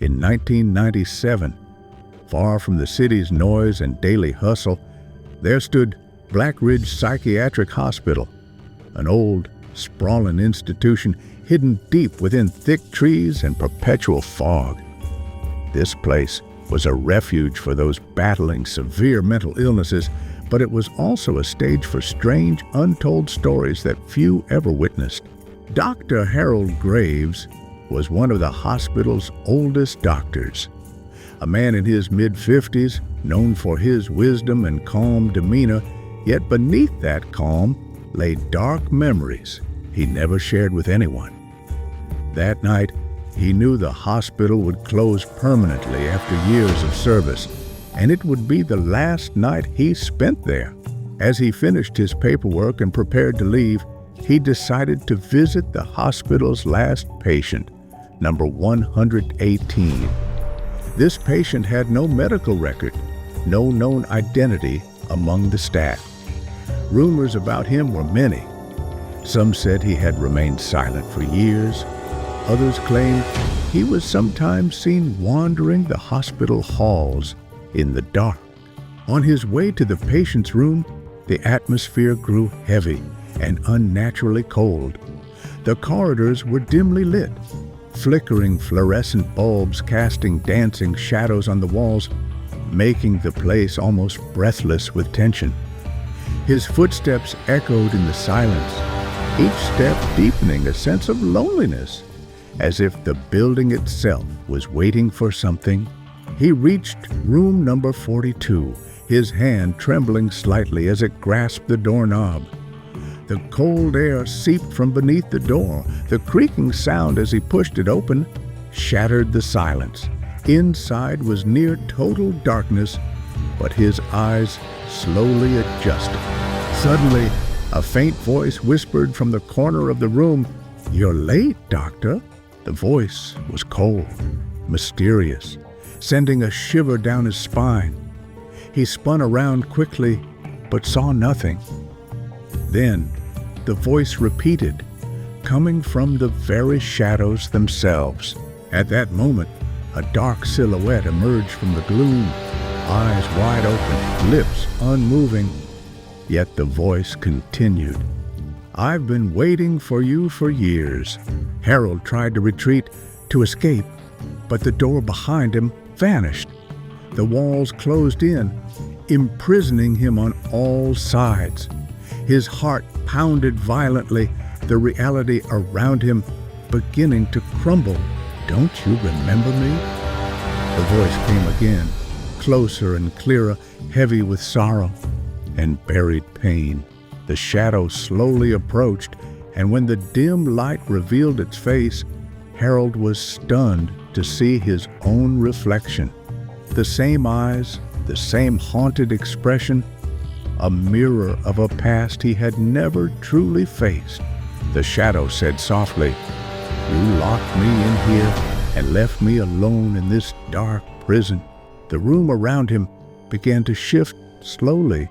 In 1997, far from the city's noise and daily hustle, there stood Blackridge Psychiatric Hospital, an old, sprawling institution hidden deep within thick trees and perpetual fog. This place was a refuge for those battling severe mental illnesses, but it was also a stage for strange, untold stories that few ever witnessed. Dr. Harold Graves was one of the hospital's oldest doctors. A man in his mid-50s, known for his wisdom and calm demeanor, yet beneath that calm lay dark memories he never shared with anyone. That night, he knew the hospital would close permanently after years of service, and it would be the last night he spent there. As he finished his paperwork and prepared to leave, he decided to visit the hospital's last patient, number 118. This patient had no medical record, no known identity among the staff. Rumors about him were many. Some said he had remained silent for years. Others claimed he was sometimes seen wandering the hospital halls in the dark. On his way to the patient's room, the atmosphere grew heavy and unnaturally cold. The corridors were dimly lit, flickering fluorescent bulbs casting dancing shadows on the walls, making the place almost breathless with tension. His footsteps echoed in the silence, each step deepening a sense of loneliness, as if the building itself was waiting for something. He reached room number 42, his hand trembling slightly as it grasped the doorknob. The cold air seeped from beneath the door. The creaking sound as he pushed it open shattered the silence. Inside was near total darkness, but his eyes slowly adjusted. Suddenly, a faint voice whispered from the corner of the room, "You're late, Doctor." The voice was cold, mysterious, sending a shiver down his spine. He spun around quickly, but saw nothing. Then, the voice repeated, coming from the very shadows themselves. At that moment, a dark silhouette emerged from the gloom, eyes wide open, lips unmoving. Yet the voice continued, "I've been waiting for you for years." Harold tried to retreat, to escape, but the door behind him vanished. The walls closed in, imprisoning him on all sides. His heart pounded violently, the reality around him beginning to crumble. "Don't you remember me?" The voice came again, closer and clearer, heavy with sorrow and buried pain. The shadow slowly approached, and when the dim light revealed its face, Harold was stunned to see his own reflection. The same eyes, the same haunted expression, a mirror of a past he had never truly faced. The shadow said softly, "You locked me in here and left me alone in this dark prison." The room around him began to shift slowly.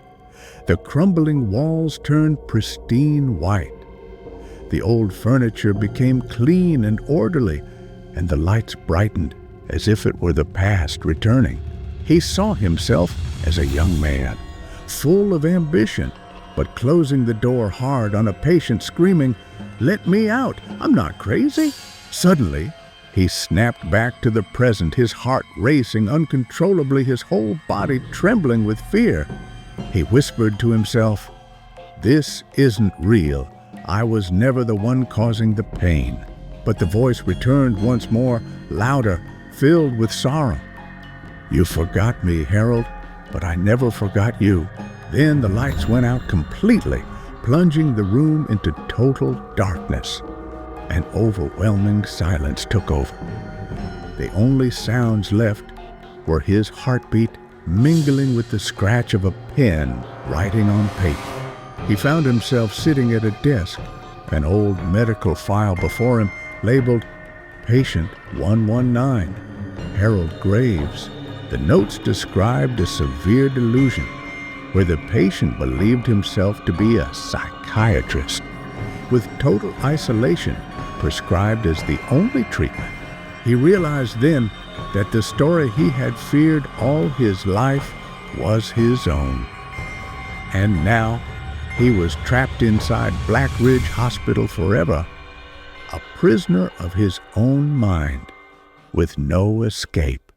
The crumbling walls turned pristine white. The old furniture became clean and orderly, and the lights brightened as if it were the past returning. He saw himself as a young man, full of ambition, but closing the door hard on a patient screaming, "Let me out! I'm not crazy!" Suddenly, he snapped back to the present, his heart racing uncontrollably, his whole body trembling with fear. He whispered to himself, "This isn't real. I was never the one causing the pain." But the voice returned once more, louder, filled with sorrow. "You forgot me, Harold, but I never forgot you." Then the lights went out completely, plunging the room into total darkness. An overwhelming silence took over. The only sounds left were his heartbeat mingling with the scratch of a pen writing on paper. He found himself sitting at a desk, an old medical file before him labeled Patient 119, Harold Graves. The notes described a severe delusion where the patient believed himself to be a psychiatrist, with total isolation prescribed as the only treatment. He realized then that the story he had feared all his life was his own. And now he was trapped inside Blackridge Hospital forever, a prisoner of his own mind, with no escape.